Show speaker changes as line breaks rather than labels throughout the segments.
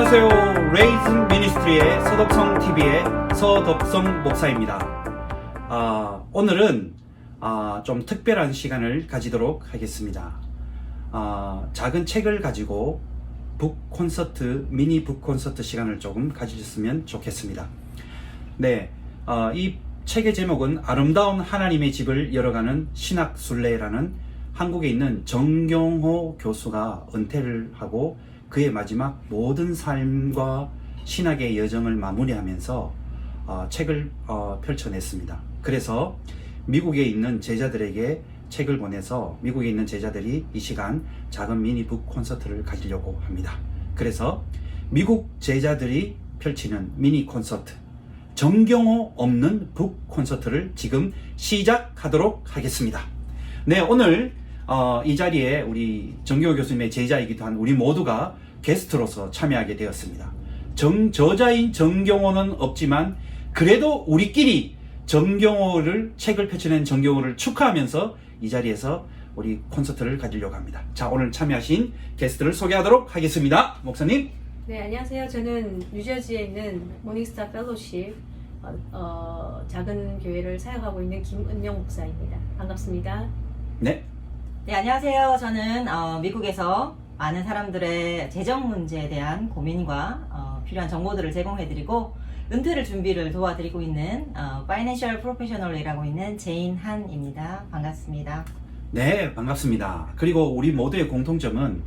안녕하세요. 레이즌 미니스트리의 서덕성 TV의 서덕성 목사입니다. 오늘은 좀 특별한 시간을 가지도록 하겠습니다. 작은 책을 가지고 북 콘서트, 미니 북 콘서트 시간을 조금 가지셨으면 좋겠습니다. 네, 이 책의 제목은 아름다운 하나님의 집을 열어가는 신학순례라는 한국에 있는 정경호 교수가 은퇴를 하고 그의 마지막 모든 삶과 신학의 여정을 마무리하면서 책을 펼쳐냈습니다. 그래서 미국에 있는 제자들에게 책을 보내서 미국에 있는 제자들이 이 시간 작은 미니 북 콘서트를 가지려고 합니다. 그래서 미국 제자들이 펼치는 미니 콘서트, 정경호 없는 북 콘서트를 지금 시작하도록 하겠습니다. 네, 오늘 이 자리에 우리 정경호 교수님의 제자이기도 한 우리 모두가 게스트로서 참여하게 되었습니다. 저자인 정경호는 없지만 그래도 우리끼리 정경호를, 책을 펼쳐낸 정경호를 축하하면서 이 자리에서 우리 콘서트를 가지려고 합니다. 자, 오늘 참여하신 게스트를 소개하도록 하겠습니다. 목사님.
네, 안녕하세요. 저는 뉴저지에 있는 모닝스타 펠로십 작은 교회를 사역하고 있는 김은영 목사입니다. 반갑습니다.
네.
네, 안녕하세요. 저는 미국에서 많은 사람들의 재정 문제에 대한 고민과 필요한 정보들을 제공해드리고 은퇴를 준비를 도와드리고 있는 파이낸셜 프로페셔널이라고 있는 제인한입니다. 반갑습니다.
네, 반갑습니다. 그리고 우리 모두의 공통점은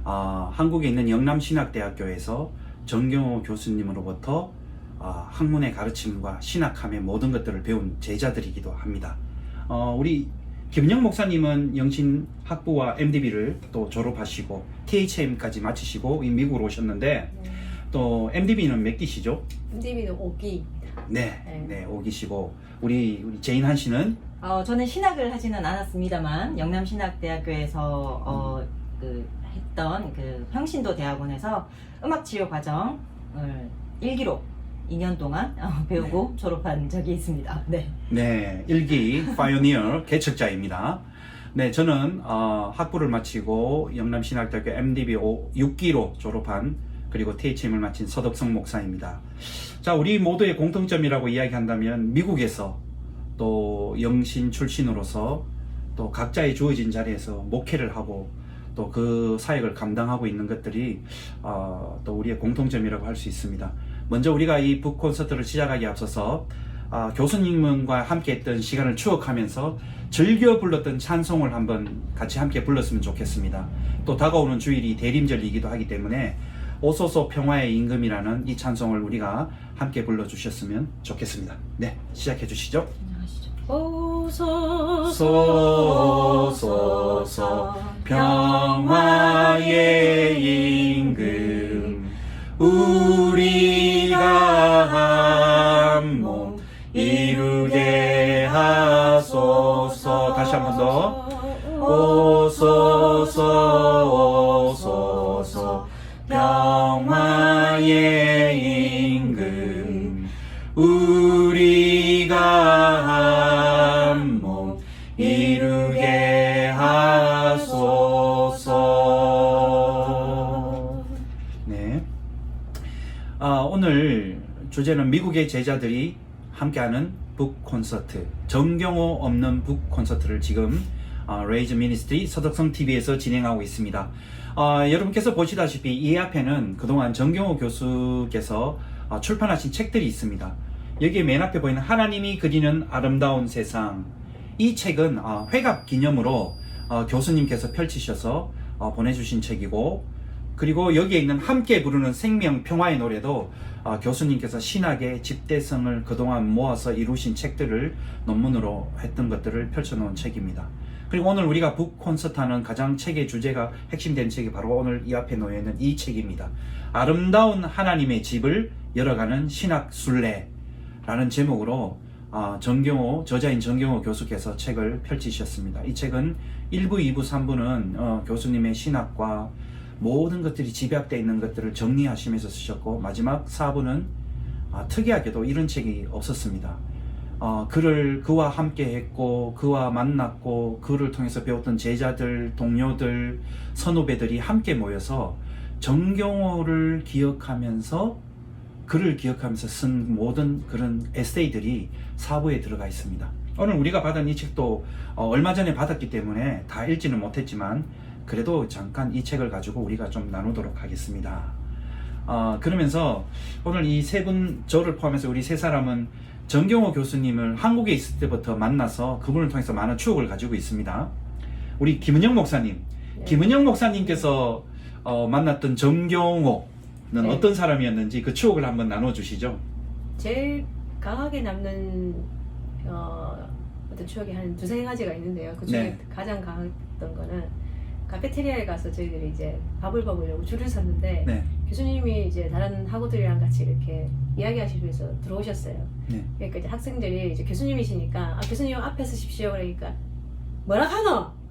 한국에 있는 영남신학대학교에서 정경호 교수님으로부터 학문의 가르침과 신학함의 모든 것들을 배운 제자들이기도 합니다. 우리 김은영 목사님은 영신학부와 MDB를 또 졸업하시고 THM까지 마치시고 미국으로 오셨는데 또 MDB는 몇 기시죠?
MDB는 5기입니다.
네, 5기시고 우리 제인한 씨는
저는 신학을 하지는 않았습니다만 영남신학대학교에서 했던 그 평신도 대학원에서 음악치유 과정을 1기로 2년 동안 배우고 졸업한 적이 있습니다.
네, 1기 파이오니어 개척자입니다. 네, 저는 학부를 마치고 영남신학대학교 MDB 6기로 졸업한 그리고 THM을 마친 서덕성 목사입니다. 자, 우리 모두의 공통점이라고 이야기한다면 미국에서 또 영신 출신으로서 또 각자의 주어진 자리에서 목회를 하고 또 그 사역을 감당하고 있는 것들이 또 우리의 공통점이라고 할 수 있습니다. 먼저 우리가 이 북 콘서트를 시작하기에 앞서서 교수님과 함께 했던 시간을 추억하면서 즐겨 불렀던 찬송을 한번 같이 함께 불렀으면 좋겠습니다. 또 다가오는 주일이 대림절이기도 하기 때문에 오소서 평화의 임금이라는 이 찬송을 우리가 함께 불러주셨으면 좋겠습니다. 네, 시작해 주시죠. 오소서 평화의 임금 우리가 한 몸 이루게 하소서. 다시 한 번 더. 오소서 평화의 임금 우리가 한 몸 이루게 하소서. 네. 오늘 주제는 미국의 제자들이 함께하는 북 콘서트, 정경호 없는 북 콘서트를 지금 레이즈 미니스트리 서덕성 TV에서 진행하고 있습니다. 여러분께서 보시다시피 이 앞에는 그동안 정경호 교수께서 출판하신 책들이 있습니다. 여기에 맨 앞에 보이는 하나님이 그리는 아름다운 세상, 이 책은 회갑 기념으로 교수님께서 펼치셔서 보내주신 책이고, 그리고 여기에 있는 함께 부르는 생명 평화의 노래도 교수님께서 신학의 집대성을 그동안 모아서 이루신 책들을 논문으로 했던 것들을 펼쳐놓은 책입니다. 그리고 오늘 우리가 북 콘서트하는 가장 책의 주제가 핵심된 책이 바로 오늘 이 앞에 놓여있는 이 책입니다. 아름다운 하나님의 집을 열어가는 신학순례라는 제목으로 저자인 정경호 교수께서 책을 펼치셨습니다. 이 책은 1부, 2부, 3부는 교수님의 신학과 모든 것들이 집약되어 있는 것들을 정리하시면서 쓰셨고, 마지막 4부는 특이하게도 이런 책이 없었습니다. 그와 함께 했고 그와 만났고 그를 통해서 배웠던 제자들, 동료들, 선후배들이 함께 모여서 정경호를 기억하면서 그를 기억하면서 쓴 모든 그런 에세이들이 4부에 들어가 있습니다. 오늘 우리가 받은 이 책도 얼마 전에 받았기 때문에 다 읽지는 못했지만 그래도 잠깐 이 책을 가지고 우리가 좀 나누도록 하겠습니다. 그러면서 오늘 이 세 분, 저를 포함해서 우리 세 사람은 정경호 교수님을 한국에 있을 때부터 만나서 그분을 통해서 많은 추억을 가지고 있습니다. 우리 김은영 목사님,
네.
김은영 목사님께서 만났던 정경호는
네.
어떤 사람이었는지 그 추억을 한번 나눠주시죠.
제일 강하게 남는 어떤 추억이 한 두세 가지가 있는데요. 그 중에
네.
가장 강했던 거는 카페테리아에 가서 저희들이 이제 밥을 먹으려고 줄을 섰는데
네.
교수님이 이제 다른 학우들이랑 같이 이렇게 이야기하시기 위해서 들어오셨어요.
네.
그러니까 이제 학생들이 이제 교수님이시니까 교수님 앞에 서십시오. 그러니까 뭐라 하노?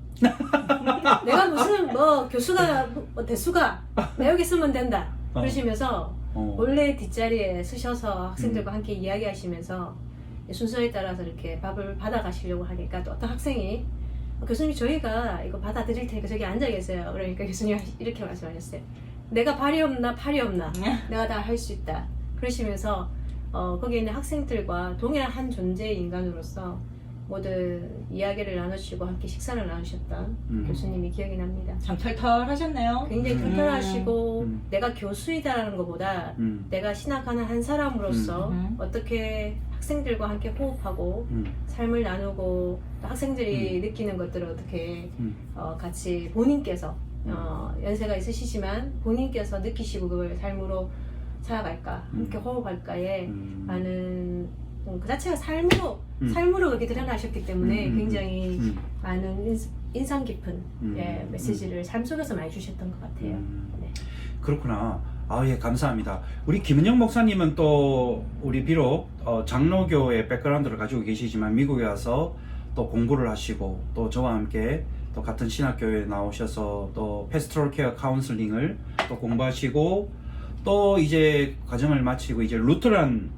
내가 무슨 뭐 교수가 뭐 대수가 내 여기 쓰면 된다. 그러시면서 원래 뒷자리에 서셔서 학생들과 함께 이야기하시면서 순서에 따라서 이렇게 밥을 받아가시려고 하니까 또 어떤 학생이 교수님 저희가 이거 받아드릴 테니까 저기 앉아 계세요. 그러니까 교수님 이렇게 말씀하셨어요. 내가 발이 없나 팔이 없나 내가 다 할 수 있다. 그러시면서 거기에 있는 학생들과 동일한 한 존재의 인간으로서 모든 이야기를 나누시고 함께 식사를 나누셨던 교수님이 기억이 납니다.
참 털털하셨네요.
굉장히 털털하시고 내가 교수이다라는 것보다 내가 신학하는 한 사람으로서 어떻게 학생들과 함께 호흡하고 삶을 나누고 또 학생들이 느끼는 것들을 어떻게 같이 본인께서 연세가 있으시지만 본인께서 느끼시고 그걸 삶으로 살아갈까 함께 호흡할까에 많은 그 자체가 삶으로 그렇게 드러나셨기 때문에 굉장히 많은 인상 깊은 메시지를 삶 속에서 많이 주셨던 것 같아요. 네.
그렇구나. 예, 감사합니다. 우리 김은영 목사님은 또 우리 비록 장로교의 백그라운드를 가지고 계시지만 미국에 와서 또 공부를 하시고 또 저와 함께 또 같은 신학교에 나오셔서 또 패스토럴 케어 카운슬링을 또 공부하시고 또 이제 과정을 마치고 이제 루터란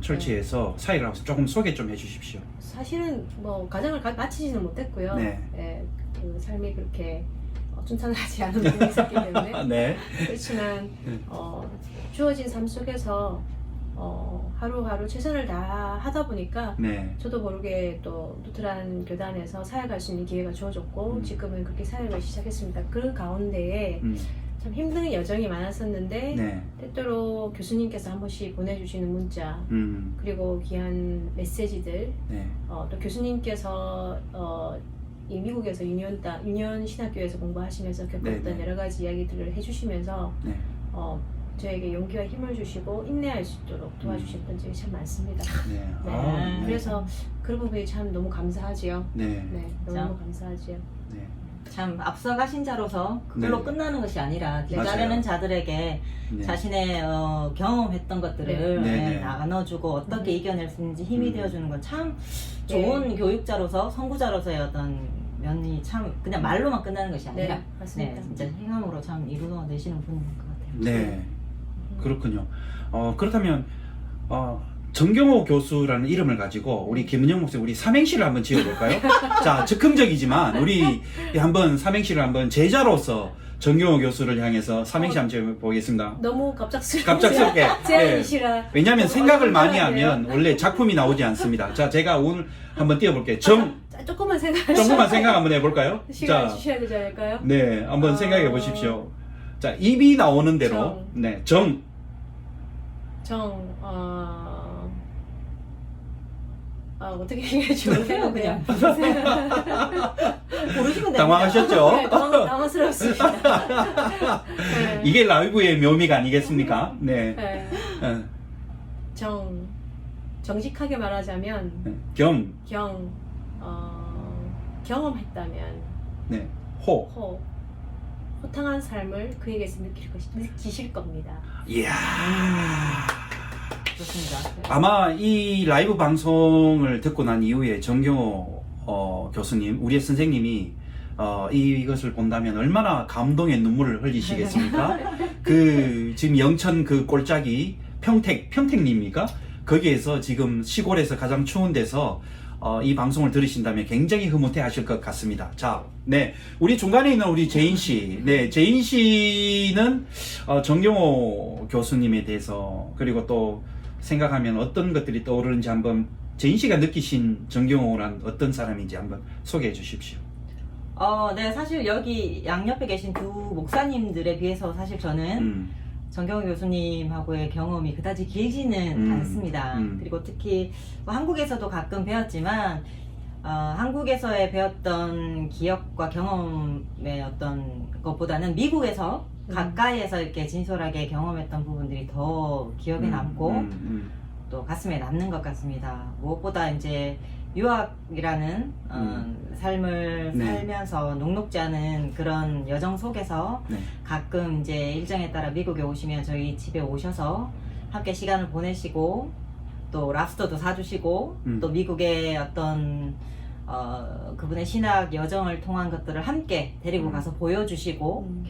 철치에서 사역을 하고 조금 소개 좀 해주십시오.
사실은 뭐 과정을 마치지는 못했고요.
네.
그 삶이 그렇게 순탄하지 않은 부분이 있었기 때문에
네.
그렇지만 주어진 삶 속에서 하루하루 최선을 다하다 보니까
네.
저도 모르게 또 루트란 교단에서 사역할 수 있는 기회가 주어졌고 지금은 그렇게 사역을 시작했습니다. 그 가운데에 참 힘든 여정이 많았었는데
네.
때때로 교수님께서 한 번씩 보내주시는 문자 그리고 귀한 메시지들
네.
또 교수님께서 이 미국에서 유년 신학교에서 공부하시면서 겪었던
네, 네.
여러 가지 이야기들을 해주시면서
네.
저에게 용기와 힘을 주시고 인내할 수 있도록 도와주셨던 적이 참 많습니다.
네.
네.
네.
그래서 그런 부분이 참 너무 감사하지요.
네.
네, 너무 감사하지요.
네.
참 앞서가신 자로서 그걸로
네.
끝나는 것이 아니라
맞아요.
뒤따르는 자들에게
네.
자신의 경험했던 것들을
네. 네.
나눠주고 어떻게 이겨낼 수 있는지 힘이 되어주는 건 참 좋은
네.
교육자로서 선구자로서의 어떤 면이 참 그냥 말로만 끝나는 것이 아니라
네, 맞습니다.
진짜 행함으로 참 이루어내시는 분인 것 같아요.
네. 그렇군요. 그렇다면 정경호 교수라는 이름을 가지고 우리 김은영 목사님 우리 삼행시를 한번 지어볼까요? 자, 즉흥적이지만 우리 한번 삼행시를 한번 제자로서 정경호 교수를 향해서 삼행시 한번 지어보겠습니다.
너무 갑작스럽게
갑작스럽게.
제안이시라.
왜냐하면 생각을 많이
어렵네요.
하면 원래 작품이 나오지 않습니다. 자, 제가 오늘 한번 띄워볼게요.
조금만 생각하시죠.
조금만 생각 한번 해볼까요?
시간
자,
주셔야 되지 않을까요?
네, 한번 생각해 보십시오. 자, 입이 나오는 대로, 네,
어떻게 얘기해 좋을까요?
그냥.
그냥
모르시면 됩니다.
당황하셨죠?
네, 당황스럽습니다. 네.
이게 라이브의 묘미가 아니겠습니까? 네.
네. 정직하게 말하자면 경험했다면
네,
호탕한 삶을 그에게서 느끼실 겁니다.
이야.
좋습니다.
아마 이 라이브 방송을 듣고 난 이후에 정경호 교수님, 우리의 선생님이 이것을 본다면 얼마나 감동의 눈물을 흘리시겠습니까? 그 지금 영천 그 꼴짝이 평택입니까? 거기에서 지금 시골에서 가장 추운 데서 이 방송을 들으신다면 굉장히 흐뭇해 하실 것 같습니다. 자, 네. 우리 중간에 있는 우리 제인 씨. 네, 제인 씨는 정경호 교수님에 대해서 그리고 또 생각하면 어떤 것들이 떠오르는지 한번 제인 씨가 느끼신 정경호란 어떤 사람인지 한번 소개해 주십시오.
네, 사실 여기 양옆에 계신 두 목사님들에 비해서 사실 저는 정경호 교수님하고의 경험이 그다지 길지는 않습니다. 그리고 특히 뭐 한국에서도 가끔 배웠지만 한국에서의 배웠던 기억과 경험의 어떤 것보다는 미국에서 가까이에서 이렇게 진솔하게 경험했던 부분들이 더 기억에 남고 또 가슴에 남는 것 같습니다. 무엇보다 이제 유학이라는 삶을
네.
살면서 녹록지 않은 그런 여정 속에서
네.
가끔 이제 일정에 따라 미국에 오시면 저희 집에 오셔서 함께 시간을 보내시고 또 랍스터도 사주시고 또 미국의 어떤 그분의 신학 여정을 통한 것들을 함께 데리고 가서 보여주시고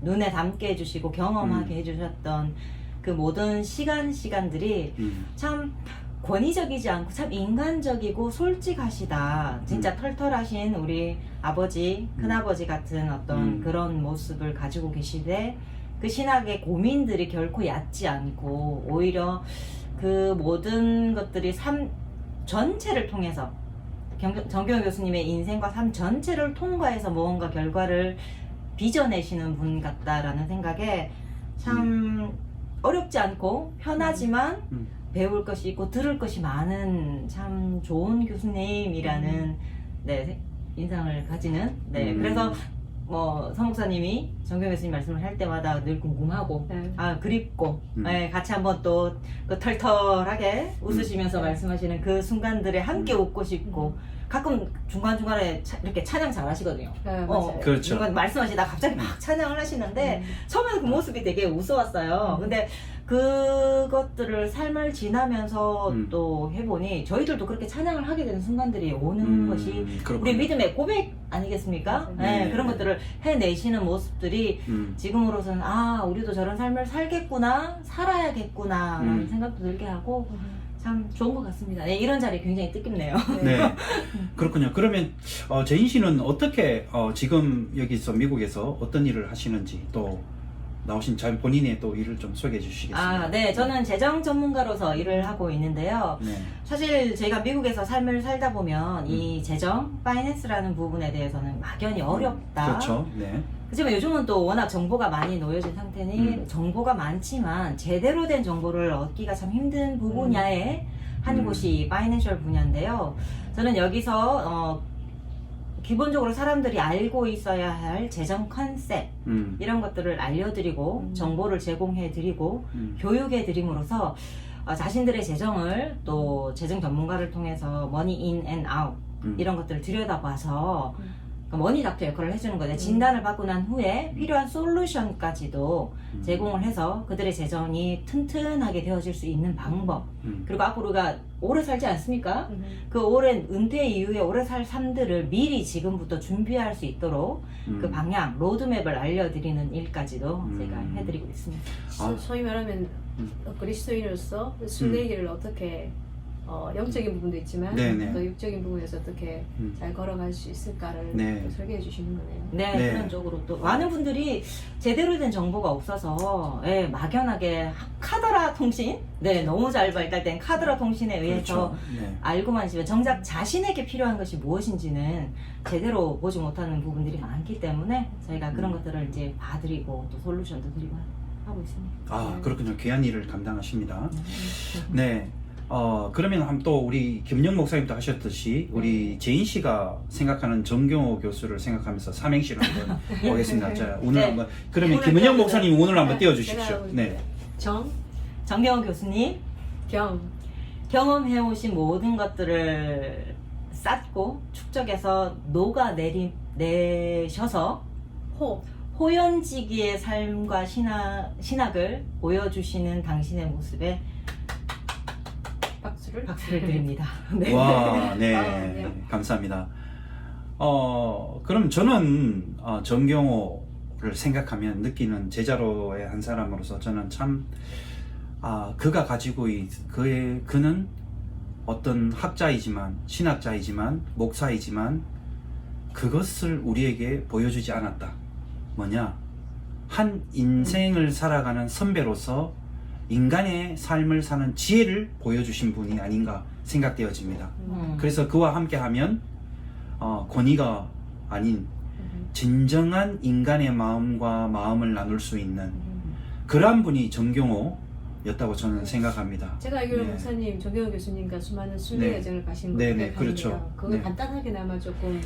눈에 담게 해주시고 경험하게 해주셨던 그 모든 시간들이 참 권위적이지 않고 참 인간적이고 솔직하시다. 진짜 털털하신 우리 아버지, 큰아버지 같은 어떤 그런 모습을 가지고 계시되 그 신학의 고민들이 결코 얕지 않고 오히려 그 모든 것들이 삶 전체를 통해서 정경호 교수님의 인생과 삶 전체를 통과해서 무언가 결과를 빚어내시는 분 같다라는 생각에 참 어렵지 않고 편하지만 배울 것이 있고 들을 것이 많은 참 좋은 교수님이라는 네, 인상을 가지는 그래서 뭐 서목사님이 정경호 교수님 말씀을 할 때마다 늘 궁금하고 그립고 같이 한번 또 그 털털하게 웃으시면서 말씀하시는 그 순간들에 함께 웃고 싶고 가끔 중간중간에 이렇게 찬양 잘 하시거든요.
맞아요.
그렇죠.
중간 말씀하시다 갑자기 막 찬양을 하시는데 처음에는 그 모습이 되게 우스웠어요. 근데 그것들을 삶을 지나면서 또 해보니 저희들도 그렇게 찬양을 하게 되는 순간들이 오는 것이
그렇군요.
우리 믿음의 고백 아니겠습니까?
네.
그런 것들을 해내시는 모습들이 지금으로서는 우리도 저런 삶을 살겠구나, 살아야겠구나 라는 생각도 들게 하고 참 좋은 것 같습니다. 네, 이런 자리 굉장히 뜻깊네요.
네, 그렇군요. 그러면 제인 씨는 어떻게 지금 여기서 미국에서 어떤 일을 하시는지 또 나오신 잘 본인의 또 일을 좀 소개해 주시겠습니까?
네, 저는 재정 전문가로서 일을 하고 있는데요.
네.
사실 제가 미국에서 삶을 살다 보면 이 재정, 파이낸스라는 부분에 대해서는 막연히 어렵다.
그렇죠. 네.
하지만 요즘은 또 워낙 정보가 많이 놓여진 상태니 정보가 많지만 제대로 된 정보를 얻기가 참 힘든 분야의 한 곳이 파이낸셜 분야인데요. 저는 여기서 기본적으로 사람들이 알고 있어야 할 재정 컨셉 이런 것들을 알려드리고 정보를 제공해드리고 교육해드림으로써 자신들의 재정을 또 재정 전문가를 통해서 머니 인 앤 아웃 이런 것들을 들여다봐서 머니 닥터 역할을 해주는 거죠. 진단을 받고 난 후에 필요한 솔루션까지도 제공을 해서 그들의 재정이 튼튼하게 되어질 수 있는 방법 그리고 앞으로 우리가 오래 살지 않습니까? 그 오랜 은퇴 이후에 오래 살 삶들을 미리 지금부터 준비할 수 있도록 그 방향, 로드맵을 알려드리는 일까지도 제가 해드리고 있습니다.
소위 말하면 그리스도인으로서 순례길을 어떻게 영적인 부분도 있지만
네네.
또 육적인 부분에서 어떻게 잘 걸어갈 수 있을까를
네.
또 설계해 주시는 거네요.
네, 그런 쪽으로 또 많은 분들이 제대로 된 정보가 없어서 막연하게 카더라 통신, 너무 잘 발달된 카더라 통신에 의해서
그렇죠. 네.
알고만 있으면 정작 자신에게 필요한 것이 무엇인지는 제대로 보지 못하는 부분들이 많기 때문에 저희가 그런 것들을 이제 봐드리고 또 솔루션도 드리고 하고 있습니다.
그렇군요. 귀한 일을 감당하십니다. 네. 그러면 또 우리 김영 목사님도 하셨듯이 우리 제인 씨가 생각하는 정경호 교수를 생각하면서 삼행시를 한번 보겠습니다. 자, 오늘
네.
한번 그러면
오늘
김은영
띄워주세요.
목사님 오늘 한번
제가
띄워주십시오.
하고
네.
있는데.
정경호 교수님
경,
경험해오신 모든 것들을 쌓고 축적해서 녹아내셔서
호,
호연지기의 삶과 신학을 보여주시는 당신의 모습에 박수를 드립니다. 네.
와, 네.
네.
감사합니다. 그럼 저는 정경호를 생각하면 느끼는 제자로의 한 사람으로서 저는 참 그가 가지고 그는 어떤 학자이지만 신학자이지만 목사이지만 그것을 우리에게 보여주지 않았다. 뭐냐? 한 인생을 살아가는 선배로서 인간의 삶을 사는 지혜를 보여주신 분이 아닌가 생각되어집니다. 그래서 그와 함께하면 권위가 아닌 진정한 인간의 마음과 마음을 나눌 수 있는 그러한 분이 정경호였다고 저는 생각합니다.
제가 알기로
네.
목사님 정경호 교수님과 수많은 순례
네.
여정을 가신
네,
걸로
네,
기억하는데요.
그렇죠.
그걸
네.
간단하게나마 조금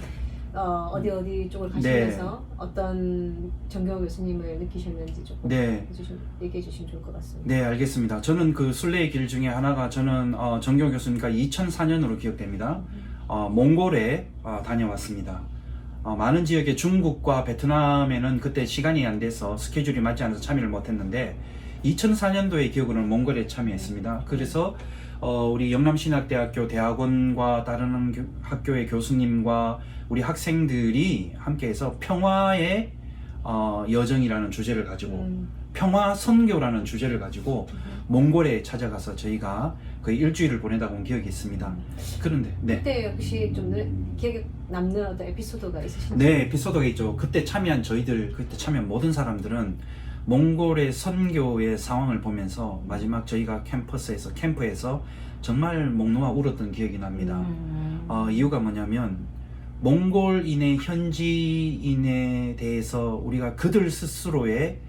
어디 쪽을 가시면서 어떤 정경호 교수님을 느끼셨는지 조금
네.
얘기해 주시면 좋을 것 같습니다.
네, 알겠습니다. 저는 그 순례의 길 중에 하나가 저는 정경호 교수님과 2004년으로 기억됩니다. 몽골에 다녀왔습니다. 많은 지역의 중국과 베트남에는 그때 시간이 안 돼서 스케줄이 맞지 않아서 참여를 못했는데 2004년도의 기억으로는 몽골에 참여했습니다. 그래서 우리 영남신학대학교 대학원과 다른 학교의 교수님과 우리 학생들이 함께해서 평화의 여정이라는 주제를 가지고 평화 선교라는 주제를 가지고 몽골에 찾아가서 저희가 거의 일주일을 보내다 온 기억이 있습니다. 그런데 네.
그때 혹시 좀 기억에 남는 어떤 에피소드가 있으신가요?
네, 에피소드가 있죠. 그때 참여한 그때 참여한 모든 사람들은 몽골의 선교의 상황을 보면서 마지막 저희가 캠프에서 정말 목 놓아 울었던 기억이 납니다. 이유가 뭐냐면 몽골인의 현지인에 대해서 우리가 그들 스스로의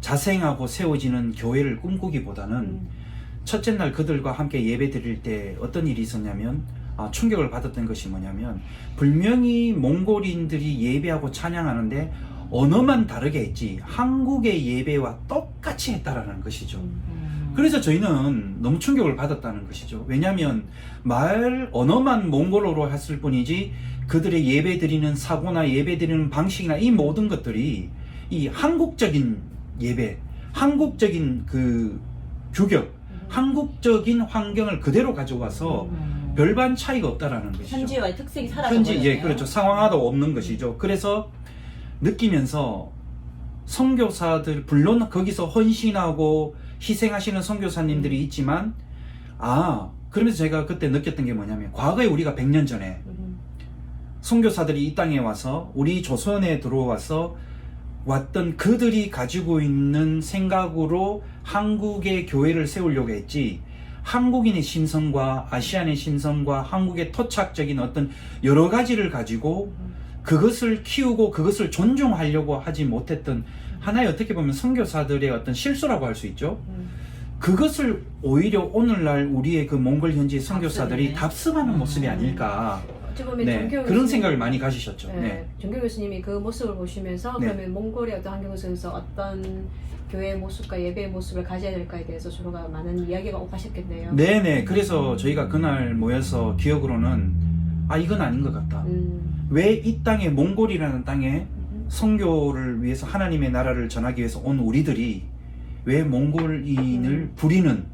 자생하고 세워지는 교회를 꿈꾸기보다는 첫째 날 그들과 함께 예배 드릴 때 어떤 일이 있었냐면 충격을 받았던 것이 뭐냐면 분명히 몽골인들이 예배하고 찬양하는데 언어만 다르게 했지 한국의 예배와 똑같이 했다라는 것이죠. 그래서 저희는 너무 충격을 받았다는 것이죠. 왜냐하면 언어만 몽골어로 했을 뿐이지 그들의 예배 드리는 사고나 예배 드리는 방식이나 이 모든 것들이 이 한국적인 예배, 한국적인 그 규격, 한국적인 환경을 그대로 가져와서 별반 차이가 없다라는 것이죠.
현지와의 특색이 사라져버렸네요.
예, 그렇죠. 상황화도 없는 것이죠. 그래서 느끼면서 선교사들 물론 거기서 헌신하고 희생하시는 선교사님들이 있지만 그러면서 제가 그때 느꼈던 게 뭐냐면 과거에 우리가 100년 전에 선교사들이 이 땅에 와서 우리 조선에 들어와서 왔던 그들이 가지고 있는 생각으로 한국의 교회를 세우려고 했지 한국인의 신성과 아시안의 신성과 한국의 토착적인 어떤 여러 가지를 가지고 그것을 키우고 그것을 존중하려고 하지 못했던 하나의 어떻게 보면 선교사들의 어떤 실수라고 할 수 있죠. 그것을 오히려 오늘날 우리의 그 몽골 현지 선교사들이 답습하는 모습이 아닐까.
어찌 보면
네,
정경호
그런
교수님-
생각을 많이 가지셨죠.
네.
네.
정경호 교수님이 그 모습을 보시면서
네.
그러면 몽골의 어떤 환경 속에서 어떤 교회의 모습과 예배의 모습을 가져야 될까에 대해서 서로가 많은 이야기가 오가셨겠네요.
네네. 그래서 저희가 그날 모여서 기억으로는 이건 아닌 것 같다. 왜 이 땅에 몽골이라는 땅에 선교를 위해서 하나님의 나라를 전하기 위해서 온 우리들이 왜 몽골인을 부리는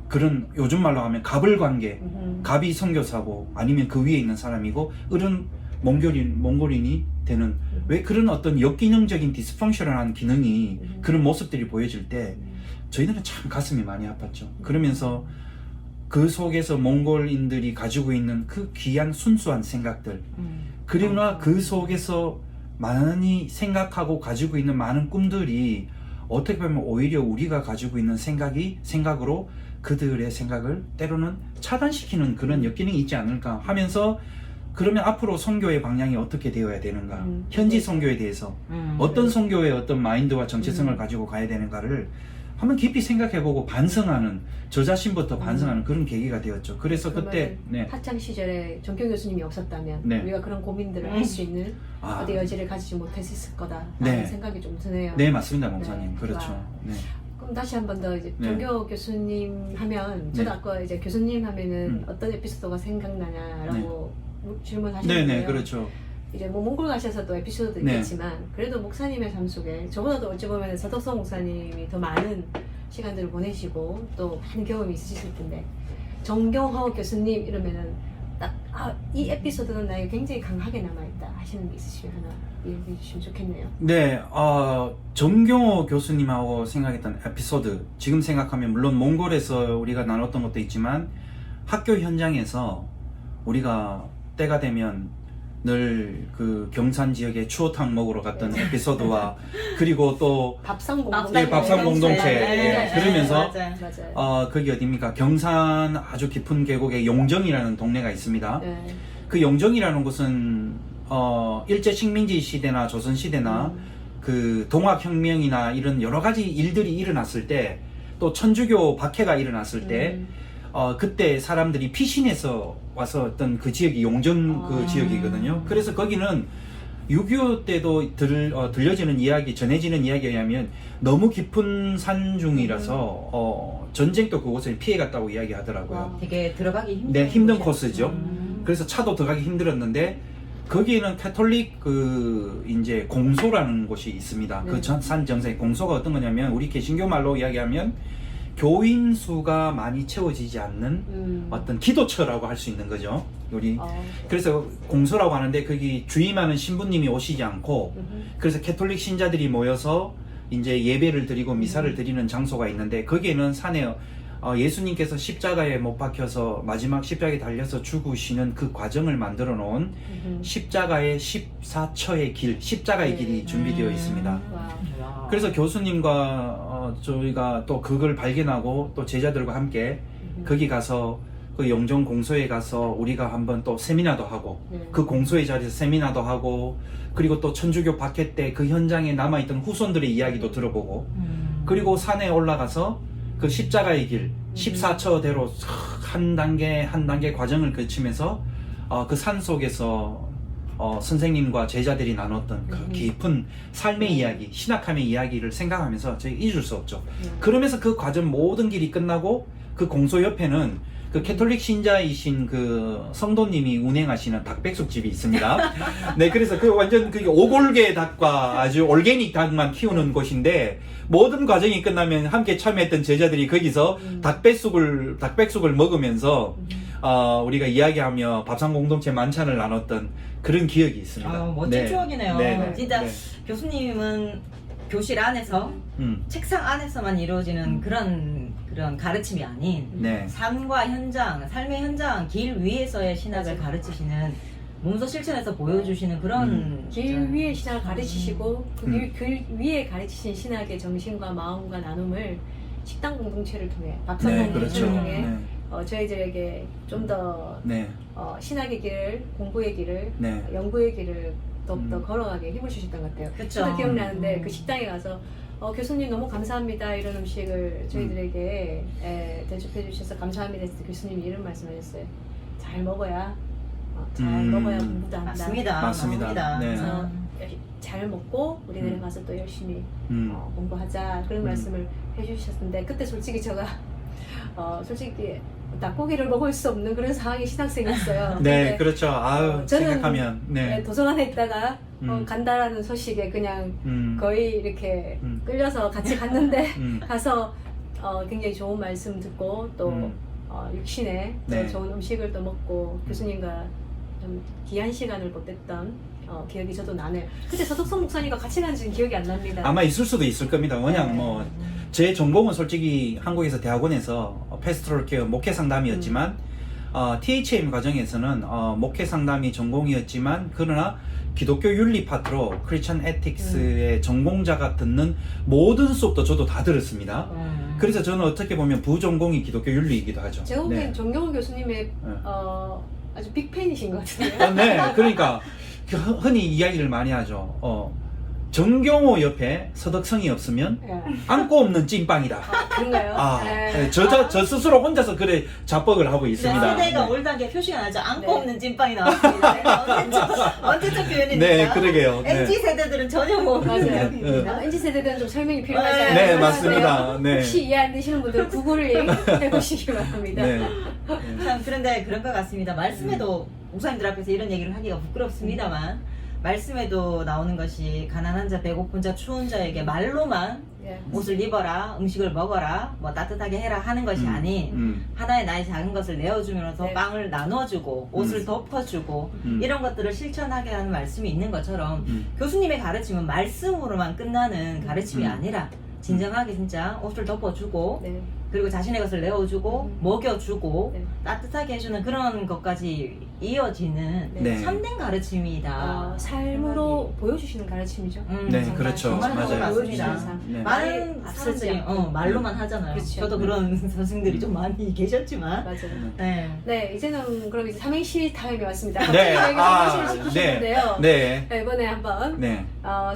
그런 요즘 말로 하면 갑을관계 갑이 선교사고 아니면 그 위에 있는 사람이고 을은 몽골인이 되는 왜 그런 어떤 역기능적인 디스펑셔널한 기능이 그런 모습들이 보여질 때 저희들은 참 가슴이 많이 아팠죠. 그러면서 그 속에서 몽골인들이 가지고 있는 그 귀한 순수한 생각들 그러나 그 속에서 많이 생각하고 가지고 있는 많은 꿈들이 어떻게 보면 오히려 우리가 가지고 있는 생각으로 그들의 생각을 때로는 차단시키는 그런 역기능이 있지 않을까 하면서 그러면 앞으로 선교의 방향이 어떻게 되어야 되는가 현지 선교에 대해서 어떤 선교의 어떤 마인드와 정체성을 가지고 가야 되는가를 한번 깊이 생각해보고 반성하는 저 자신부터 반성하는 그런 계기가 되었죠. 그래서 그때
학창 시절에 정경호 교수님이 없었다면
네.
우리가 그런 고민들을 할 수 있는 어디 여지를 가지지 못했을 거다라는
네.
생각이 좀 드네요.
네 맞습니다 목사님.
네.
그렇죠.
와.
네.
그럼 다시 한 번 더 이제
네.
정경호 교수님 하면 저도
네.
아까 이제 교수님 하면은 어떤 에피소드가 생각나냐라고 질문하셨는데요.
네네 그렇죠.
이제 뭐 몽골 가셔서 또 에피소드도
네.
있겠지만 그래도 목사님의 삶 속에 저보다도 어찌 보면 서덕성 목사님이 더 많은 시간들을 보내시고 또 많은 경험이 있으실 텐데 정경호 교수님 이러면은 딱 이 에피소드는 나에게 굉장히 강하게 남아있다 하시는 게 있으시면 하나 얘기해 주시면 좋겠네요.
네, 정경호 교수님하고 생각했던 에피소드 지금 생각하면 물론 몽골에서 우리가 나눴던 것도 있지만 학교 현장에서 우리가 때가 되면 늘 그 경산 지역에 추어탕 먹으러 갔던 에피소드와 그리고 또
밥상 공동체.
예, 밥상 공동체.
네.
그러면서
맞아요.
맞아요.
거기 어디입니까? 경산 아주 깊은 계곡에 용정이라는 동네가 있습니다.
네.
그 용정이라는 곳은 일제 식민지 시대나 조선 시대나 그 동학혁명이나 이런 여러 가지 일들이 일어났을 때 또 천주교 박해가 일어났을 때 그때 사람들이 피신해서 와서 어떤 그 지역이 용정 그
아.
지역이거든요. 그래서 거기는 6.25 때도 들려지는 이야기, 전해지는 이야기에 의하면 너무 깊은 산중이라서 전쟁도 그곳에 피해갔다고 이야기하더라고요.
와.
되게 들어가기 힘든
네, 힘든
곳이야.
코스죠. 그래서 차도 들어가기 힘들었는데 거기에는 캐톨릭 이제 공소라는 곳이 있습니다.
네.
그 산 정상에 공소가 어떤 거냐면 우리 개신교 말로 이야기하면 교인 수가 많이 채워지지 않는 어떤 기도처라고 할 수 있는 거죠. 우리 그래서 공소라고 하는데 거기 주임하는 신부님이 오시지 않고 그래서 캐톨릭 신자들이 모여서 이제 예배를 드리고 미사를 드리는 장소가 있는데 거기에는 산에 예수님께서 십자가에 못 박혀서 마지막 십자가에 달려서 죽으시는 그 과정을 만들어 놓은 십자가의 14처의 길, 십자가의
네.
길이 준비되어 있습니다.
와.
그래서 교수님과 저희가 또 그걸 발견하고 또 제자들과 함께 거기 가서 그 영정 공소에 가서 우리가 한번 또 세미나도 하고 그 공소의 자리에서 세미나도 하고 그리고 또 천주교 박해 때 그 현장에 남아있던 후손들의 이야기도 들어보고 그리고 산에 올라가서 그 십자가의 길 14처대로 한 단계 한 단계 과정을 거치면서 그 산 속에서 선생님과 제자들이 나눴던 그 깊은 삶의 이야기, 신학함의 이야기를 생각하면서 저희 잊을 수 없죠. 그러면서 그 과정 모든 길이 끝나고 그 공소 옆에는 그 캐톨릭 신자이신 그 성도님이 운행하시는 닭백숙집이 있습니다. 네, 그래서 그 완전 그 오골계 닭과 아주 올게닉 닭만 키우는 곳인데 모든 과정이 끝나면 함께 참여했던 제자들이 거기서 닭백숙을 먹으면서 우리가 이야기하며 밥상 공동체 만찬을 나눴던 그런 기억이 있습니다.
멋진
네.
추억이네요.
네.
진짜
네.
교수님은 교실 안에서 책상 안에서만 이루어지는 그런 가르침이 아닌
네.
삶과 현장, 삶의 현장, 길 위에서의 신학을 가르치시는 몸소 실천해서 보여주시는 그런
길 위의 신학을 가르치시고 그 위에 가르치신 신학의 정신과 마음과 나눔을 식당 공동체를 통해 밥상
네,
공동체를
그렇죠.
통해
네.
저희들에게 좀 더
네.
신학의 길을, 공부의 길을,
네.
연구의 길을 더욱더 걸어가게 힘을 주셨던 것 같아요.
그쵸.
저도 기억나는데 그 식당에 가서 교수님 너무 감사합니다 이런 음식을 저희들에게 대접해 주셔서 감사합니다 했을 때 교수님이 이런 말씀하셨어요. 잘 먹어야 먹어야 공부도 한다.
맞습니다.
맞습니다. 네.
그래서 잘 먹고 우리들은 가서 또 열심히 공부하자 그런 말씀을 해주셨는데 그때 솔직히 제가 솔직히 닭고기를 먹을 수 없는 그런 상황이 신학생이었어요.
네, 그렇죠. 아유,
저는
생각하면 네.
도서관에 있다가 간다라는 소식에 그냥 거의 이렇게 끌려서 같이 갔는데 가서 굉장히 좋은 말씀 듣고 또 육신에
네.
또 좋은 음식을 또 먹고 교수님과 좀 귀한 시간을 보냈던 기억이 저도 나네요. 그때 서덕성 목사님과 같이 간지는 기억이 안 납니다.
아마 있을 수도 있을 겁니다. 왜냐면
네.
뭐 제 전공은 솔직히 한국에서 대학원에서 패스토럴 케어 목회 상담이었지만 THM 과정에서는 목회 상담이 전공이었지만 그러나 기독교 윤리 파트로 크리스천 에틱스의 전공자가 듣는 모든 수업도 저도 다 들었습니다. 그래서 저는 어떻게 보면 부전공이 기독교 윤리이기도 하죠.
제가 보기엔
네.
정경훈 교수님의 아주 빅팬이신 것 같은데요.
네, 그러니까 흔히 이야기를 많이 하죠. 정경호 옆에 서덕성이 없으면
예.
안고 없는 찐빵이다.
그런가요? 네.
저 스스로 혼자서 그래 자뻑을 하고 있습니다.
세대가
네.
올단 게 표시가 나죠. 안고
네.
없는 찐빵이 나왔습니다. 언제적 표현입니까?
네, 그러게요. 네.
MZ 세대들은 전혀 모르는
맞아요.
내용입니다.
NG 세대들은 좀 설명이 필요하잖아요.
네, 맞습니다. 네.
혹시 이해 안 되시는 분들 구글을 해보시기 바랍니다.
네.
참 그런데 그런 것 같습니다. 말씀에도 목사님들 앞에서 이런 얘기를 하기가 부끄럽습니다만 말씀에도 나오는 것이 가난한 자, 배고픈 자, 추운 자에게 말로만
예.
옷을 입어라, 음식을 먹어라, 뭐 따뜻하게 해라 하는 것이 아닌 하나의 나의 작은 것을 내어주면서
네.
빵을 나눠주고 옷을 덮어주고 이런 것들을 실천하게 하는 말씀이 있는 것처럼 교수님의 가르침은 말씀으로만 끝나는 가르침이 아니라 진정하게 진짜 옷을 덮어주고
네.
그리고 자신의 것을 내어주고 먹여주고
네.
따뜻하게 해주는 그런 것까지 이어지는
네.
네.
참된 가르침이다.
삶으로 보여주시는 가르침이죠.
네,
정말,
그렇죠.
정말
맞아요.
보여주시는 삶.
네.
많은
앞서지
사람들이
않고.
말로만 하잖아요.
그렇죠.
저도 그런 선생들이 좀 많이 계셨지만
맞아요.
네.
네, 이제는 그럼 이제 삼행시 타임이 왔습니다.
네,
저희가
아,
삼행시를 시키셨는데요.
네.
네, 이번에 한번
네.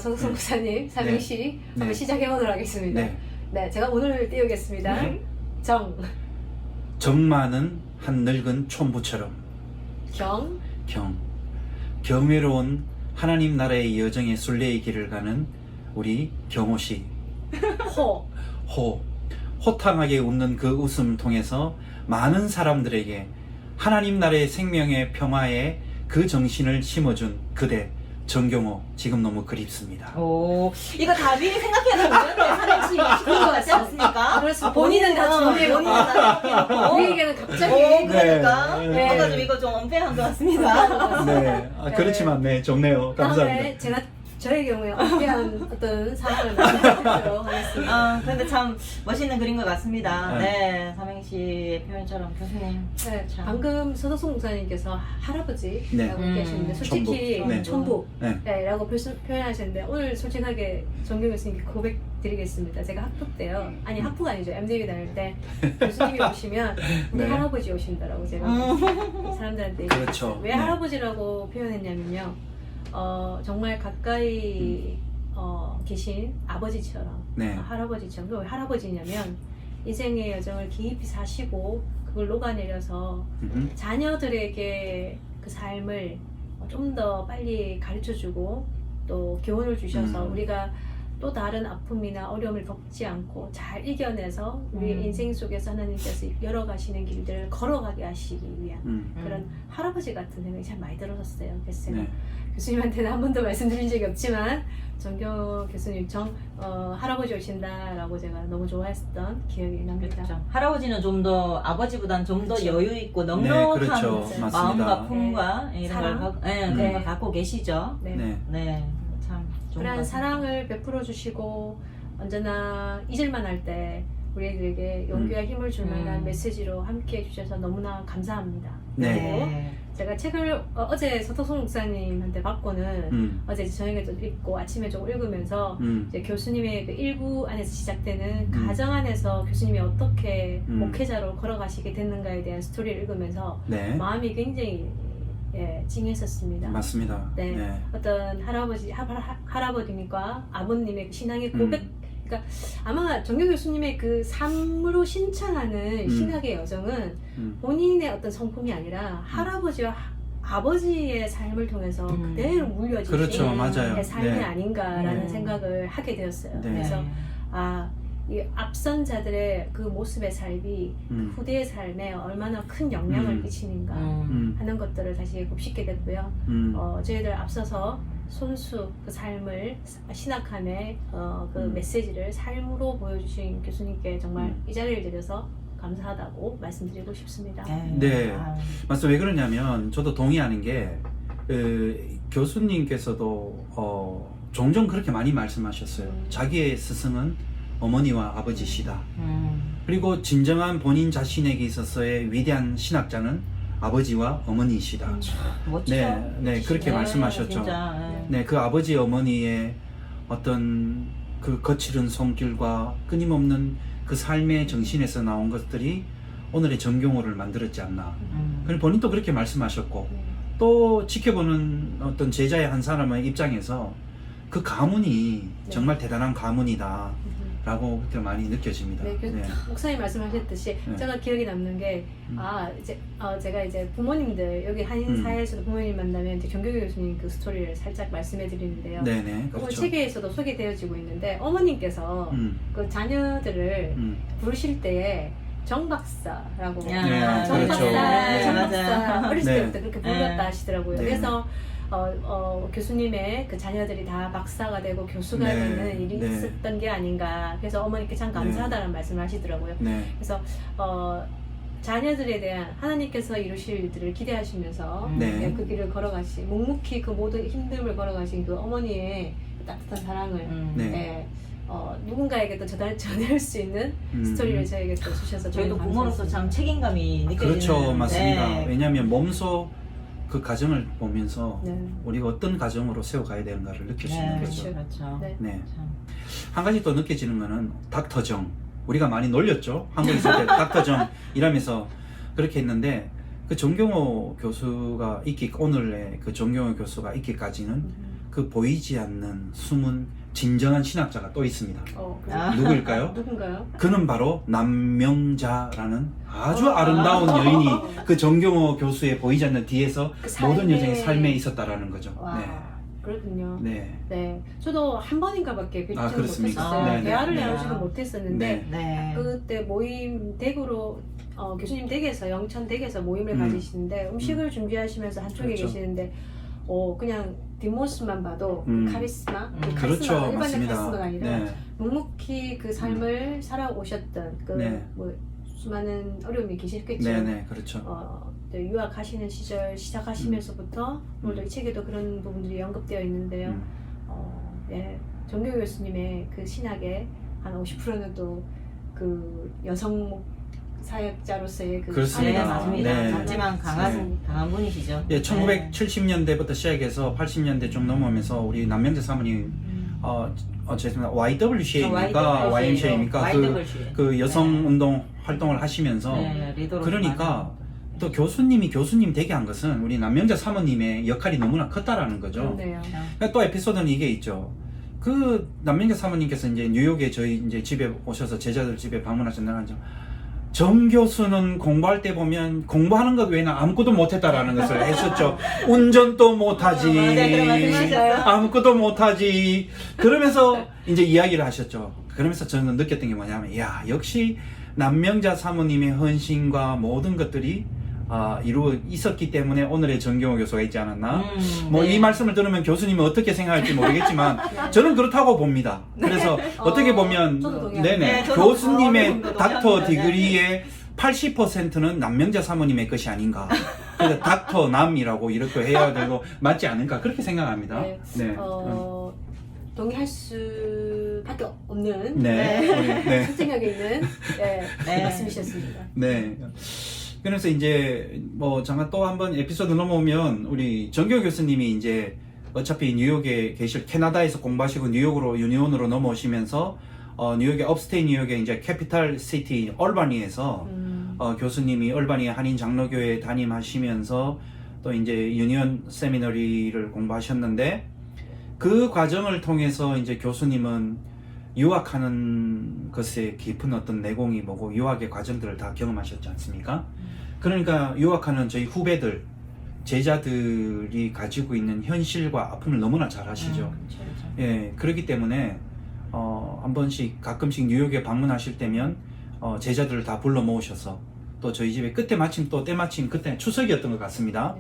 성성 목사님 삼행시 한번
네.
시작해 보도록 하겠습니다.
네.
네, 제가 오늘 띄우겠습니다.
네.
정,
정 많은 한 늙은 촌부처럼
경,
경외로운 하나님 나라의 여정의 순례의 길을 가는 우리 경호씨
호,
호탕하게 웃는 그 웃음 통해서 많은 사람들에게 하나님 나라의 생명의 평화에 그 정신을 심어준 그대 정경호 지금 너무 그립습니다.
오, 이거 다 미리 생각해서 문제인데 삼행시 시키는 거 같지 않습니까?
그렇습니다. 본인은 다 준비해놓고.
본인은 다 생각해놓고.
우리에게는 갑자기
오, 그러니까.
네.
뭔가 좀 이거 좀 언페어한 것 같습니다.
네, 그렇지만 네, 좋네요.
다음에
감사합니다.
제가 저의 경우에 어떠한 어떤 상황을 만나보도록 하겠습니다.
아, 근데 참 멋있는 그림 것 같습니다.
네.
네, 삼행시의 표현처럼 교수님.
네,
참.
방금 서덕송 목사님께서 할아버지라고
네.
얘기하셨는데 솔직히
촌부. 네.
촌부
네.
네, 라고 표현하셨는데 오늘 솔직하게 정경 교수님께 고백 드리겠습니다. 제가 학부 때요. 아니 학부가 아니죠. MDB 다닐 때 교수님이 오시면 우리
네.
할아버지 오신다라고 제가 사람들한테
그렇죠.
얘기했어요. 왜
네.
할아버지라고 표현했냐면요. 정말 가까이 계신 아버지처럼
네.
할아버지처럼 왜 할아버지냐면 인생의 여정을 깊이 사시고 그걸 녹아내려서 자녀들에게 그 삶을 좀 더 빨리 가르쳐주고 또 교훈을 주셔서 우리가 또 다른 아픔이나 어려움을 겪지 않고 잘 이겨내서 우리의 인생 속에서 하나님께서 열어가시는 길들을 걸어가게 하시기 위한 그런 할아버지 같은 생각이 참 많이 들었었어요. 그래서 제가
네.
교수님한테는 한 번도 말씀드린 적이 없지만 정경 교수님 할아버지 오신다라고 제가 너무 좋아했던 기억이 납니다.
그렇죠. 할아버지는 좀 더 아버지보다는 좀 더
그렇죠.
여유 있고
네,
넉넉한
그렇죠.
맞습니다.
마음과 품과
네.
이런
사랑.
걸 그런
네.
걸 갖고 계시죠.
네.
네.
네, 참 좋은 것
그러한
같습니다.
사랑을 베풀어 주시고 언제나 잊을만 할 때 우리에게 용기와 힘을 줄 만한 메시지로 함께 해주셔서 너무나 감사합니다.
네.
그리고 제가 책을 어제 서덕송 목사님한테 받고는 어제 저녁에도 읽고 아침에 좀 읽으면서 이제 교수님의 그 일부 안에서 시작되는 가정 안에서 교수님이 어떻게 목회자로 걸어가시게 됐는가에 대한 스토리를 읽으면서
네.
마음이 굉장히 찡했었습니다.
맞습니다.
네.
네.
어떤 할아버님과 아버님의 그 신앙의 고백, 그러니까 아마 정경 교수님의 그 삶으로 신청하는 신학의 여정은 본인의 어떤 성품이 아니라 할아버지와 아버지의 삶을 통해서 그대로 물려지신
그렇죠, 맞아요.
삶이
네.
아닌가라는 생각을 하게 되었어요.
네.
그래서 이 앞선 자들의 그 모습의 삶이 후대의 삶에 얼마나 큰 영향을 끼치는가 하는 것들을 다시 곱씹게 됐고요. 저희들 앞서서 손수 그 삶을 신학함의 그 메시지를 삶으로 보여주신 교수님께 정말 이 자리를 드려서 감사하다고 말씀드리고 싶습니다.
네. 맞습니다. 왜 그러냐면 저도 동의하는 게 교수님께서도 종종 그렇게 많이 말씀하셨어요. 자기의 스승은 어머니와 아버지시다. 그리고 진정한 본인 자신에게 있어서의 위대한 신학자는 아버지와 어머니이시다.
멋지죠.
네, 그렇게 말씀하셨죠.
진짜,
네, 그 아버지 어머니의 어떤 그 거칠은 손길과 끊임없는 그 삶의 정신에서 나온 것들이 오늘의 정경호를 만들었지 않나. 그리고 본인도 그렇게 말씀하셨고 또 지켜보는 어떤 제자의 한 사람의 입장에서 그 가문이 정말 대단한 가문이다 라고 그때 많이 느껴집니다.
네, 목사님 말씀하셨듯이 제가 기억이 남는 게 제가 이제 부모님들 여기 한인 사회에서도 부모님 만나면 이제 정경호 교수님 그 스토리를 살짝 말씀해 드리는데요.
네네.
그건
그렇죠.
책에서도 소개되어지고 있는데 어머님께서 그 자녀들을 부르실 때에 정 박사라고 정
그렇죠.
박사,
네,
정
맞아요.
박사 어렸을
네.
때부터 그렇게 불렀다 하시더라고요.
네.
그래서 교수님의 그 자녀들이 다 박사가 되고 교수가
네.
되는 일이
네.
있었던 게 아닌가. 그래서 어머니께 참 감사하다는 말씀을 하시더라고요.
네.
그래서 자녀들에 대한 하나님께서 이루실 일들을 기대하시면서
네.
그 길을 걸어가신 묵묵히 그 모든 힘듦을 걸어가신 그 어머니의 그 따뜻한 사랑을
네.
누군가에게 또 전할 수 있는 스토리를 저에게 또 주셔서
저희도
너무
부모로서
감사했습니다.
참 책임감이 느껴지는.
그렇죠, 맞습니다.
네.
왜냐하면 몸소 그 가정을 보면서
네.
우리가 어떤 가정으로 세워가야 되는가를 느낄 수 있는
네,
거죠.
그렇죠.
네.
네.
참.
한 가지 또 느껴지는 거는 닥터정. 우리가 많이 놀렸죠. 한국에 있을 때 닥터정 이라면서 그렇게 했는데 그 정경호 교수가 오늘의 그 정경호 교수가 있기까지는 그 보이지 않는 숨은 진정한 신학자가 또 있습니다.
아.
누구일까요?
누군가요?
그는 바로 남명자라는 아주
아.
아름다운 여인이 그 정경호 교수의 보이지 않는 뒤에서
그
모든
삶의-
여정의 삶에 있었다라는 거죠.
와, 그렇군요.
네.
네, 저도 한 번인가밖에 뵙지는
그렇습니까?
못했었어요.
네, 네.
대화를
네.
나누지는 못했었는데
네.
그때 모임 댁으로 교수님 댁에서 영천 댁에서 모임을 가지시는데 음식을 준비하시면서 한쪽에
그렇죠.
계시는데 그냥 뒷모습만 봐도 그 카리스마, 그
그렇죠,
카리스마가 일반적
맞습니다.
카리스마가 아니라
네.
묵묵히 그 삶을 살아오셨던 그
네.
뭐 수많은 어려움이 계셨겠죠.
네네, 그렇죠.
또 유학하시는 시절 시작하시면서부터 오늘도 이 책에도 그런 부분들이 언급되어 있는데요. 네, 정경호 교수님의 그 신학의 한 50%는 또 그 여성 사역자로서의 그
그렇습니다.
네, 맞습니다.
네.
작지만 강한 분이시죠.
예, 1970년대부터 시작해서 80년대 좀 넘어오면서 우리 남명재 사모님 죄송합니다. YWCA입니까? YMCA입니까? 그 여성 운동 활동을 하시면서 그러니까 또 교수님 되게 한 것은 우리 남명재 사모님의 역할이 너무나 컸다라는 거죠.
그렇네요.
그러니까 또 에피소드는 이게 있죠. 그 남명재 사모님께서 이제 뉴욕에 저희 이제 집에 오셔서 제자들 집에 방문하셨는데 정 교수는 공부할 때 보면 공부하는 것 외에는 아무것도 못했다라는 것을 했었죠. 운전도 못하지, 아무것도 못하지. 그러면서 이제 이야기를 하셨죠. 그러면서 저는 느꼈던 게 뭐냐면, 야, 역시 남명자 사모님의 헌신과 모든 것들이 이루어 있었기 때문에 오늘의 정경호 교수가 있지 않았나. 이 말씀을 들으면 교수님은 어떻게 생각할지 모르겠지만 저는 그렇다고 봅니다. 그래서 어떻게 보면
저도 동의합니다.
네, 저도
교수님의
어느 정도
닥터
동의합니다.
디그리의 80%는 남명자 사모님의 것이 아닌가. 그래서 닥터 남이라고 이렇게 해야 되고 맞지 않을까 그렇게 생각합니다.
네.
네.
동의할 수밖에 없는
네.
설득력이 있는
네.
말씀이셨습니다.
네. 그래서 이제 잠깐 또 한번 에피소드 넘어오면 우리 정교 교수님이 이제 어차피 뉴욕에 캐나다에서 공부하시고 뉴욕으로 유니온으로 넘어오시면서 뉴욕의 업스테이트 뉴욕의 이제 캐피탈 시티 얼바니에서 교수님이 얼바니 한인 장로교회 담임하시면서 또 이제 유니온 세미너리를 공부하셨는데 그 과정을 통해서 이제 교수님은 유학하는 것에 깊은 어떤 내공이 뭐고 유학의 과정들을 다 경험하셨지 않습니까? 그러니까 유학하는 저희 후배들, 제자들이 가지고 있는 현실과 아픔을 너무나 잘 아시죠. 예, 그렇기 때문에 한 번씩 가끔씩 뉴욕에 방문하실 때면 제자들을 다 불러 모으셔서 또 저희 집에 때마침 그때 추석이었던 것 같습니다.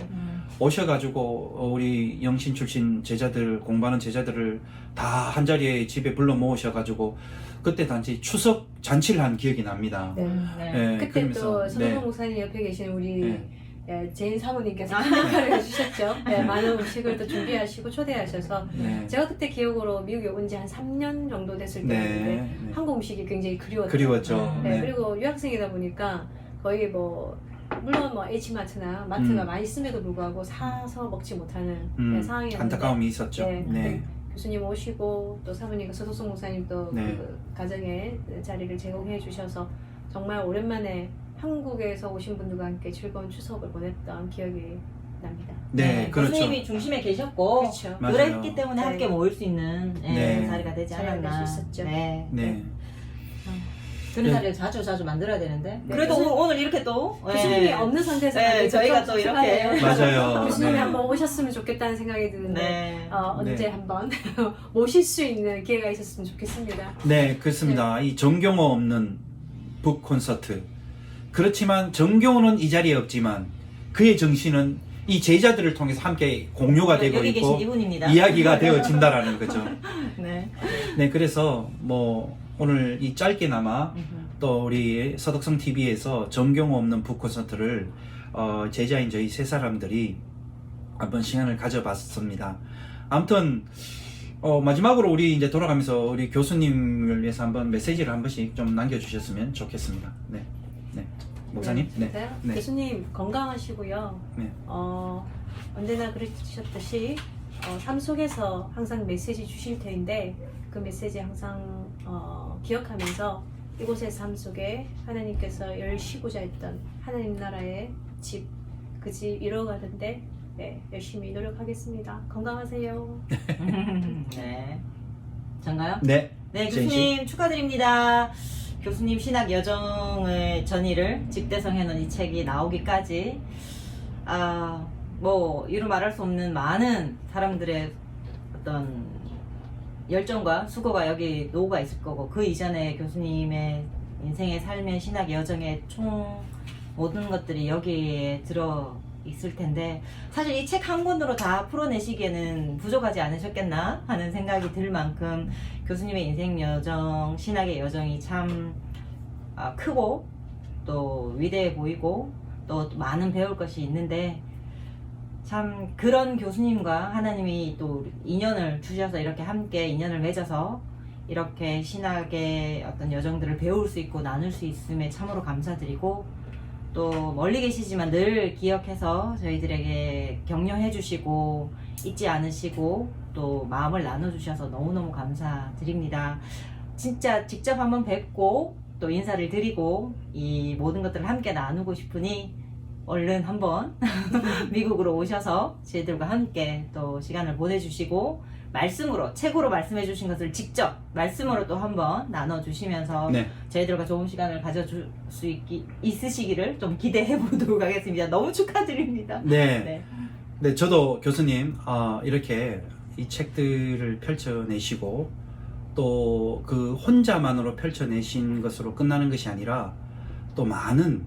오셔가지고 우리 영신 출신 제자들 공부하는 제자들을 다 한 자리에 집에 불러 모으셔가지고 그때 단지 추석 잔치를 한 기억이 납니다.
네.
예,
그때
그러면서,
또 손흥민 목사님 옆에 계신 우리
네.
제인 사모님께서 큰 역할을 해주셨죠. 많은 음식을 또 준비하시고 초대하셔서
네.
제가 그때 기억으로 미국에 온 지 한 3년 정도 됐을 때였는데
네.
한국 음식이 굉장히
그리웠죠.
네. 그리고 유학생이다 보니까 거의 물론 H마트나 마트가 많이 있음에도 불구하고 사서 먹지 못하는 상황이었는데
안타까움이 있었죠.
네.
네.
교수님 오시고 또 사모님과 서도성 목사님 또
네.
그 가정에 자리를 제공해 주셔서 정말 오랜만에 한국에서 오신 분들과 함께 즐거운 추석을 보냈던 기억이 납니다.
네, 그렇죠.
교수님이 중심에 계셨고
그렇죠.
맞아요.
그랬기 때문에
네.
함께 모일 수 있는
네.
자리가 되지
자리가
않았나.
될수 있었죠.
네.
네.
그런
네.
자리를 자주 만들어야 되는데.
네.
그래도 오늘 이렇게 또
교수님이 없는 상태에서
네,
만나서
저희가
좀
또 이렇게.
씁쓸하네요.
맞아요.
교수님이
네.
한번 오셨으면 좋겠다는 생각이 드는데
네.
언제
네.
한번 모실 수 있는 기회가 있었으면 좋겠습니다.
네, 그렇습니다. 이 정경호 없는 북 콘서트. 그렇지만 정경호는 이 자리에 없지만 그의 정신은 이 제자들을 통해서 함께 공유가 되고
여기
있고
계신 이분입니다.
이야기가 되어진다라는 거죠.
네.
네, 그래서 오늘 이 짧게나마 또 우리 서덕성 TV에서 정경호 없는 북 콘서트를 제자인 저희 세 사람들이 한번 시간을 가져봤습니다. 아무튼 마지막으로 우리 이제 돌아가면서 우리 교수님을 위해서 한번 메시지를 한 번씩 좀 남겨주셨으면 좋겠습니다. 네, 네, 목사님. 네, 네.
교수님 건강하시고요.
네.
언제나 그러셨듯이 삶 속에서 항상 메시지 주실 터인데 그 메시지 항상 기억하면서 이곳의 삶 속에 하나님께서 열시고자 했던 하나님 나라의 집, 그 집 이뤄가는데 네, 열심히 노력하겠습니다. 건강하세요.
네. 전가요?
네.
네,
제인 씨.
교수님 축하드립니다. 교수님 신학 여정의 전의를 집대성해 놓은 이 책이 나오기까지 뭐 이루 말할 수 없는 많은 사람들의 어떤 열정과 수고가 여기 녹아 있을 거고 그 이전에 교수님의 인생의 삶의 신학 여정의 총 모든 것들이 여기에 들어 있을 텐데 사실 이 책 한 권으로 다 풀어내시기에는 부족하지 않으셨겠나 하는 생각이 들 만큼 교수님의 인생 여정, 신학의 여정이 참 크고 또 위대해 보이고 또 많은 배울 것이 있는데 참 그런 교수님과 하나님이 또 인연을 주셔서 이렇게 함께 인연을 맺어서 이렇게 신학의 어떤 여정들을 배울 수 있고 나눌 수 있음에 참으로 감사드리고 또 멀리 계시지만 늘 기억해서 저희들에게 격려해 주시고 잊지 않으시고 또 마음을 나눠주셔서 너무너무 감사드립니다. 진짜 직접 한번 뵙고 또 인사를 드리고 이 모든 것들을 함께 나누고 싶으니 얼른 한번 미국으로 오셔서 저희들과 함께 또 시간을 보내주시고 말씀으로 책으로 말씀해 주신 것을 직접 말씀으로 또 한번 나눠주시면서
네.
저희들과 좋은 시간을 가져줄 수 있으시기를 좀 기대해 보도록 하겠습니다. 너무 축하드립니다.
네.
네.
네, 저도 교수님 이렇게 이 책들을 펼쳐내시고 또 그 혼자만으로 펼쳐내신 것으로 끝나는 것이 아니라 또 많은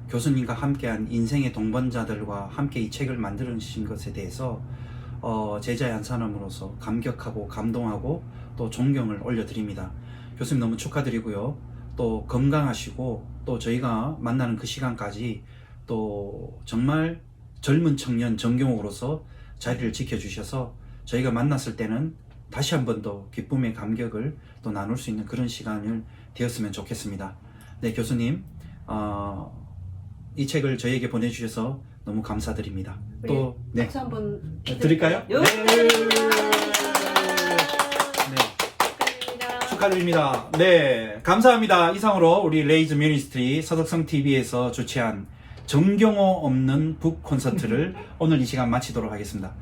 교수님과 함께한 인생의 동반자들과 함께 이 책을 만드신 것에 대해서 제자의 한 사람으로서 감격하고 감동하고 또 존경을 올려드립니다. 교수님 너무 축하드리고요. 또 건강하시고 또 저희가 만나는 그 시간까지 또 정말 젊은 청년 정경옥으로서 자리를 지켜주셔서 저희가 만났을 때는 다시 한 번 더 기쁨의 감격을 또 나눌 수 있는 그런 시간을 되었으면 좋겠습니다. 네, 교수님 이 책을 저희에게 보내주셔서 너무 감사드립니다. 또 네.
박수 한번
드릴까요?
요.
네.
축하드립니다.
축하드립니다. 네, 감사합니다. 이상으로 우리 레이즈 미니스트리 서덕성 TV에서 주최한 정경호 없는 북 콘서트를 오늘 이 시간 마치도록 하겠습니다.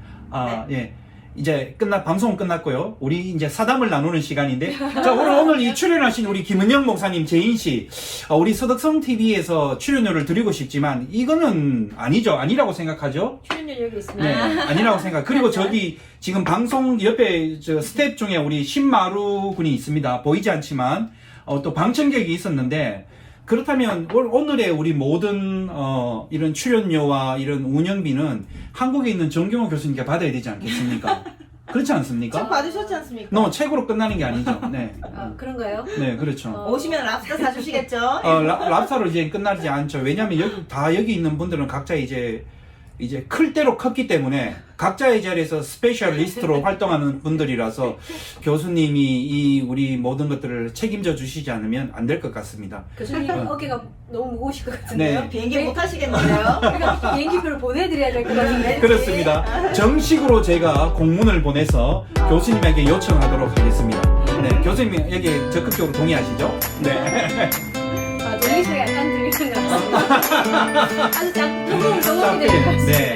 예. 이제 방송은 끝났고요. 우리 이제 사담을 나누는 시간인데, 자, 오늘 이 출연하신 우리 김은영 목사님, 제인 씨, 우리 서덕성 TV에서 출연료를 드리고 싶지만, 이거는 아니죠. 아니라고 생각하죠?
출연료 여기 있습니다.
네, 아니라고 생각. 그리고 저기 지금 방송 옆에 스텝 중에 우리 신마루 군이 있습니다. 보이지 않지만, 또 방청객이 있었는데, 그렇다면 오늘의 우리 모든 이런 출연료와 이런 운영비는 한국에 있는 정경호 교수님께 받아야 되지 않겠습니까? 그렇지 않습니까?
책 받으셨지 않습니까?
책으로 끝나는 게 아니죠. 네.
그런가요?
네, 그렇죠.
오시면 랍스터 사주시겠죠?
랍스타로 이제 끝나지 않죠. 왜냐하면 여기 있는 분들은 각자 이제 클 대로 컸기 때문에 각자의 자리에서 스페셜리스트로 활동하는 분들이라서 교수님이 우리 모든 것들을 책임져 주시지 않으면 안 될 것 같습니다.
교수님 어깨가 너무 무거우실 것 같은데요?
네.
비행기 못 타시겠는데요?
그러니까 비행기표를 보내드려야 될 것 같은데.
그렇습니다. 정식으로 제가 공문을 보내서 교수님에게 요청하도록 하겠습니다. 네, 교수님 여기 적극적으로 동의하시죠? 네.
놀리시가 약간 들리는 것 같습니다. 아주 조금
자,
도움이 될것 같습니다.
네.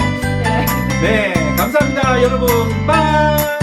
네, 감사합니다, 여러분. 빠이.